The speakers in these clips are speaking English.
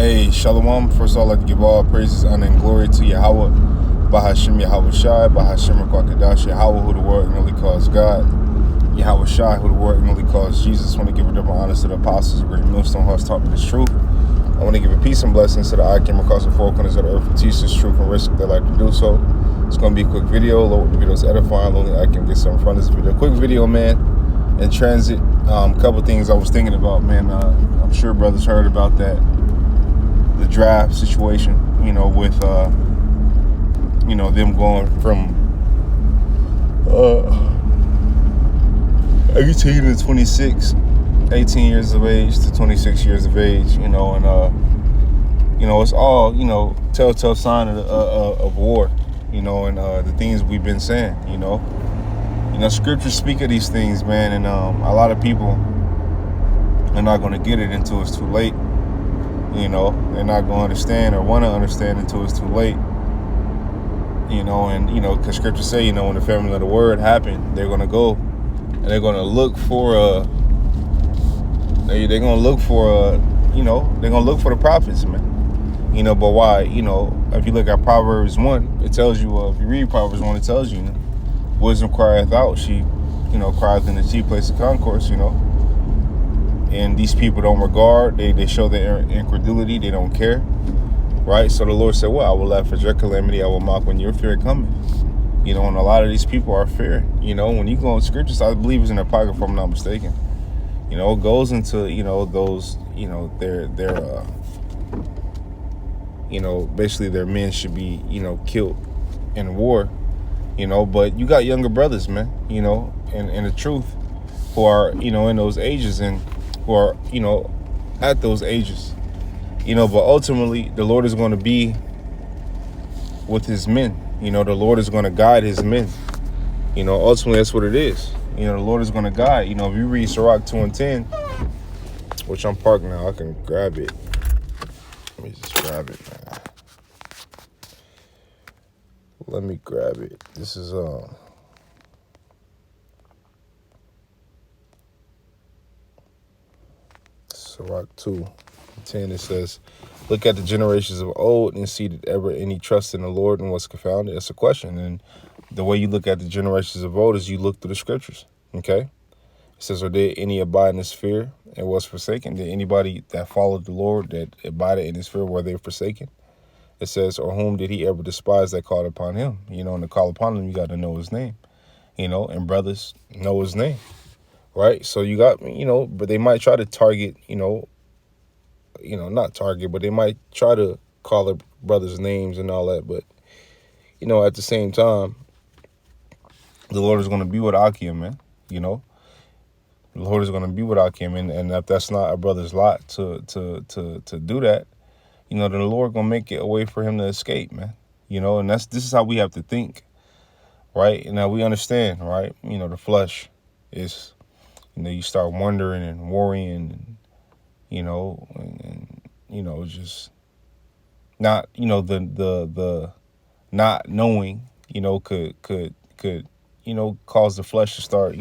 Hey, Shalom. First of all, I'd like to give all praises, honor, and glory to Yahweh, Bahashim Yahweh Shai, Bahashim Kwakadash, Yahweh, who the world ignorantly calls God, Yahweh Shai, who the world ignorantly calls Jesus. I want to give a double honor to the apostles, the great millstone hearts taught me this truth. I want to give a peace and blessings to the I came across the four corners of the earth, who teach this truth and risk their life to do so. It's going to be a quick video. Lord, the video is edifying. Only I can get some from this video. Quick video, man, in transit. Couple things I was thinking about, man. I'm sure brothers heard about that. The draft situation, with, them going from 18 to 26, 18 years of age to 26 years of age, and, it's all, telltale sign of war, and the things we've been saying, scriptures speak of these things, man, and a lot of people are not going to get it until it's too late. They're not going to understand or want to understand until it's too late. Because scriptures say, when the family of the word happened, they're going to go and they're going to look for they're going to look for the prophets, man. But why? If you look at Proverbs 1, it tells you, if you read Proverbs 1, it tells you, wisdom crieth out, she, crieth in the chief place of concourse, And these people don't regard, they show their incredulity, they don't care, right? So the Lord said, well, I will laugh at your calamity, I will mock when your fear cometh. And a lot of these people are fearing. When you go in scriptures, I believe it's in the Apocrypha, if I'm not mistaken. It goes into, those, basically their men should be, killed in war, but you got younger brothers, man, and the truth, who are, in those ages and who are, at those ages, but ultimately the Lord is going to be with his men. The Lord is going to guide his men. Ultimately that's what it is. The Lord is going to guide. If you read Sirach 2:10, which I'm parked now, I can grab it. Let me just grab it, man. Let me grab it. This is, Sirach 2:10, it says, look at the generations of old and see did ever any trust in the Lord and was confounded. That's a question. And the way you look at the generations of old is you look through the scriptures. Okay. It says, or did any abide in his fear and was forsaken? Did anybody that followed the Lord that abided in his fear, were they forsaken? It says, or whom did he ever despise that called upon him? And to call upon him, you got to know his name, and brothers know his name. Right. So you got, but they might try to target, not target, but they might try to call their brothers' names and all that. But, at the same time, the Lord is going to be with Akim, man. The Lord is going to be with Akim. And if that's not a brother's lot to do that, then the Lord going to make it a way for him to escape, man. And this is how we have to think. Right. And now we understand, right. The flesh is, you start wondering and worrying and, just not, the not knowing, could, cause the flesh to start,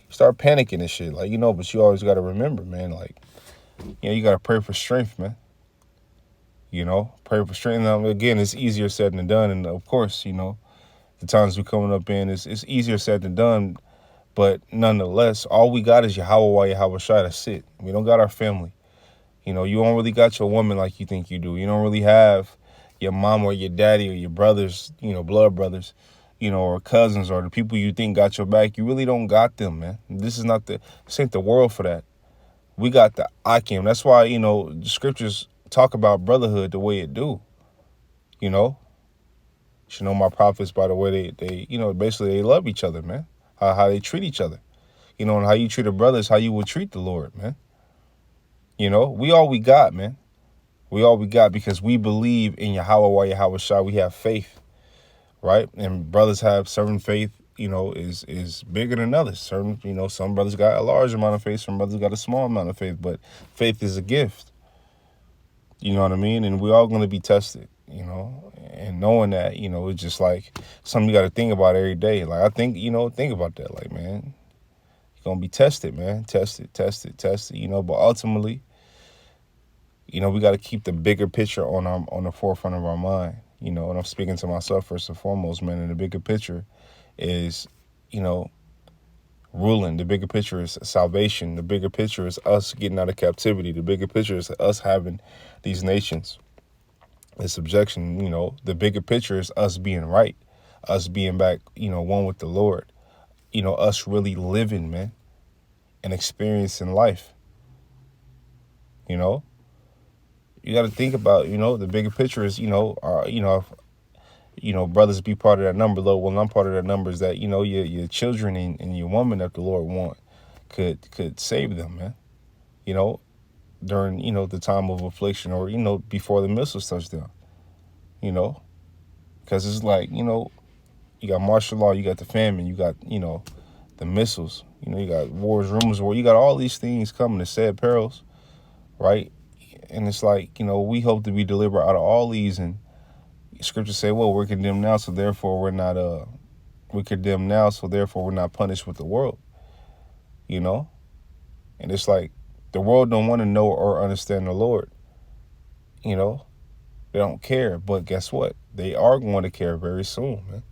start panicking and shit. Like, but you always got to remember, man, like, you got to pray for strength, man. Pray for strength. Now, again, it's easier said than done. And of course, the times we're coming up in, it's easier said than done. But nonetheless, all we got is Yahweh, Yahweh Shai, that's it. We don't got our family. You don't really got your woman like you think you do. You don't really have your mom or your daddy or your brothers, blood brothers, or cousins or the people you think got your back. You really don't got them, man. This ain't the world for that. We got the Akim. That's why, the scriptures talk about brotherhood the way it do. You should know my prophets by the way they basically they love each other, man. How they treat each other, and how you treat a brother is how you would treat the Lord, man. We all we got, man. We all we got because we believe in Yahweh, Yahweh Shai. We have faith, right? And brothers have certain faith, is bigger than others. Certain, some brothers got a large amount of faith, some brothers got a small amount of faith, but faith is a gift. You know what I mean? And we're all going to be tested, and knowing that, it's just like something you got to think about every day. Like, I think, think about that. Like, man, you're going to be tested, man. Tested. But ultimately, We got to keep the bigger picture on the forefront of our mind. And I'm speaking to myself first and foremost, man. And the bigger picture is, you know, ruling. The bigger picture is salvation. The bigger picture is us getting out of captivity. The bigger picture is us having these nations in subjection. The bigger picture is us being right, us being back, one with the Lord. Us really living, man, and experiencing life. You got to think about, the bigger picture is, brothers be part of that number. Though, well, I'm part of that number is that, your children and your woman that the Lord want could save them, man. During, the time of affliction or, before the missiles touch down, because it's like, you got martial law, you got the famine, you got, the missiles, you got wars, rumors of war, you got all these things coming to sad perils, right? And it's like, we hope to be delivered out of all these. And scriptures say, well, we're condemned now, so therefore we're condemned now, so therefore we're not punished with the world, And it's like the world don't want to know or understand the Lord, They don't care, but guess what? They are going to care very soon, man.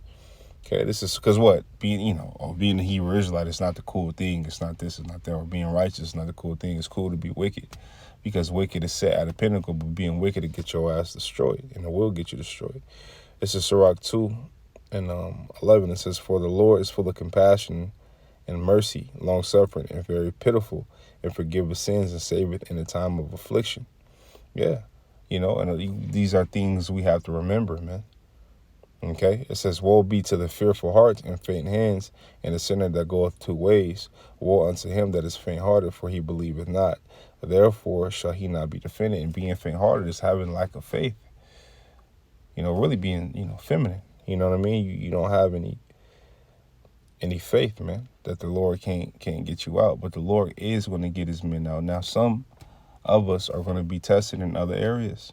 Okay, this is because what? Being a Hebrew Israelite is not the cool thing. It's not this, it's not that. Or being righteous is not the cool thing. It's cool to be wicked because wicked is set at a pinnacle, but being wicked to get your ass destroyed, and it will get you destroyed. This is Sirach 2 and 11. It says, for the Lord is full of compassion and mercy, long-suffering, and very pitiful, and forgiveth sins and saveth in the time of affliction. Yeah, and these are things we have to remember, man. Okay, it says, woe be to the fearful heart and faint hands, and the sinner that goeth two ways. Woe unto him that is faint-hearted, for he believeth not. Therefore shall he not be defended. And being faint-hearted is having lack of faith. Really being, feminine. You know what I mean? You don't have any faith, man, that the Lord can't get you out. But the Lord is going to get his men out. Now, some of us are going to be tested in other areas.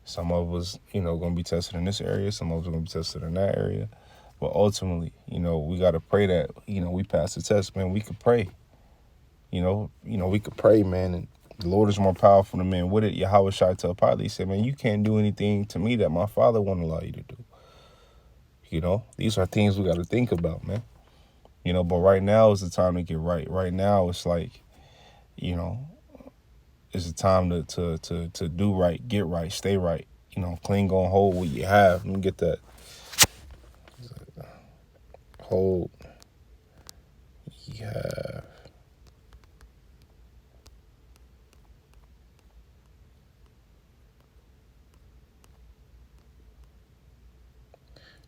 Some of us, going to be tested in this area. Some of us are going to be tested in that area. But ultimately, we got to pray that, we pass the test, man. We could pray. We could pray, man. And the Lord is more powerful than man with it. Yahweh Shai tell Pilate, he said, man, you can't do anything to me that my Father won't allow you to do. These are things we got to think about, man. But right now is the time to get right. Right now, it's like, it's the time to do right, get right, stay right. Clean, go and hold what you have. Let me get that. Hold you have.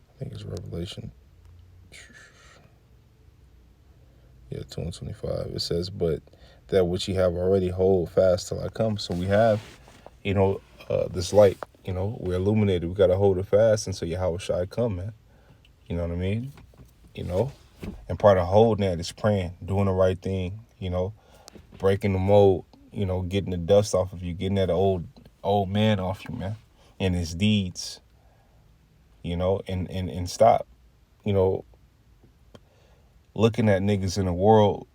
I think it's Revelation. Yeah, 2:25. It says, but that which ye have already hold fast till I come. So we have, this light, we're illuminated. We got to hold it fast until Yahweh Shai come, man. You know what I mean? And part of holding that is praying, doing the right thing, breaking the mold, getting the dust off of you, getting that old man off you, man, and his deeds, and stop, looking at niggas in the world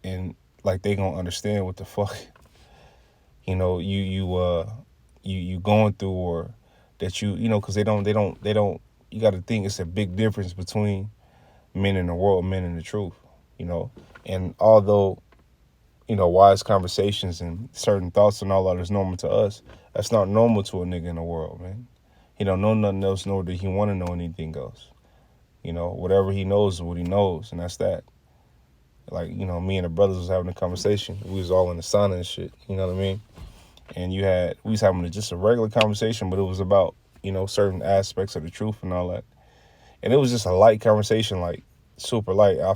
and like they gonna understand what the fuck, you going through, or that because they don't, you got to think it's a big difference between men in the world, men in the truth, and although, wise conversations and certain thoughts and all that is normal to us, that's not normal to a nigga in the world, man. He don't know nothing else, nor does he want to know anything else. Whatever he knows is what he knows, and that's that. Like, me and the brothers was having a conversation. We was all in the sauna and shit, you know what I mean? And we was having just a regular conversation, but it was about, certain aspects of the truth and all that. And it was just a light conversation, like super light. I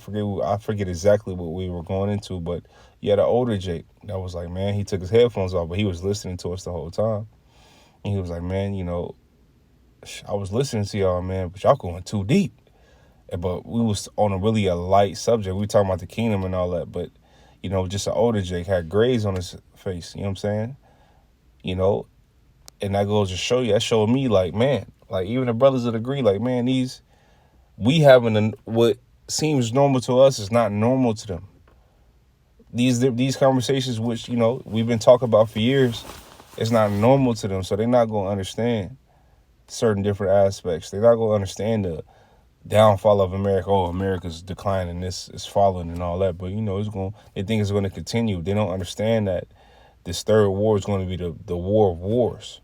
forget exactly what we were going into, but you had an older Jake that was like, man, he took his headphones off, but he was listening to us the whole time. And he was like, man, I was listening to y'all, man, but y'all going too deep. But we was on a light subject. We were talking about the kingdom and all that, but, just an older Jake had grays on his face, you know what I'm saying? And that goes to show you, that showed me like, man, like even the brothers that agree, like, man, we having what seems normal to us is not normal to them. These conversations, which, we've been talking about for years, It's not normal to them, so they're not gonna understand certain different aspects. They're not gonna understand the downfall of America. Oh, America's declining, this is falling, and all that. But it's going. They think it's going to continue. They don't understand that this third war is going to be the war of wars.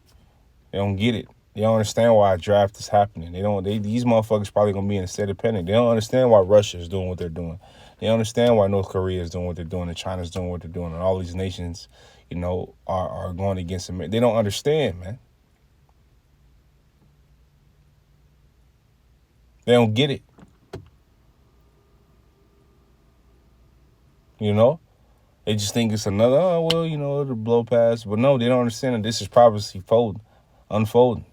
They don't get it. They don't understand why a draft is happening. They don't. These motherfuckers probably gonna be in a state of panic. They don't understand why Russia is doing what they're doing. They don't understand why North Korea is doing what they're doing, and China's doing what they're doing, and all these nations, are going against America. They don't understand, man. They don't get it. They just think it's another. Oh well, it'll blow past. But no, they don't understand that this is prophecy unfolding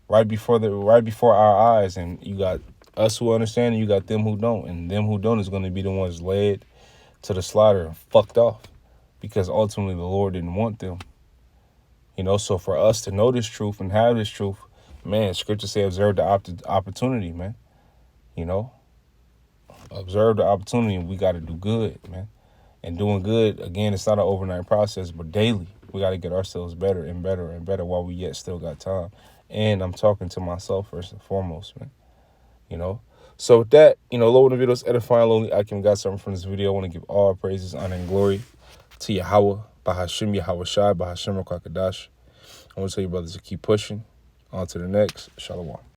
right before our eyes, and you got us who understand, and you got them who don't, and them who don't is going to be the ones led to the slaughter and fucked off, because ultimately the Lord didn't want them. So for us to know this truth and have this truth, man, Scripture say observe the opportunity, man. Observe the opportunity, and we got to do good, man. And doing good, again, it's not an overnight process, but daily. We got to get ourselves better and better and better while we yet still got time. And I'm talking to myself first and foremost, man. So with that, Lord, when the video's edifying, lonely, I can got something from this video. I want to give all praises, honor, and glory to Yahweh, Bahashim Yahweh Shai, Bahashim Rakakadash. I want to tell you brothers to keep pushing. On to the next. Shalom.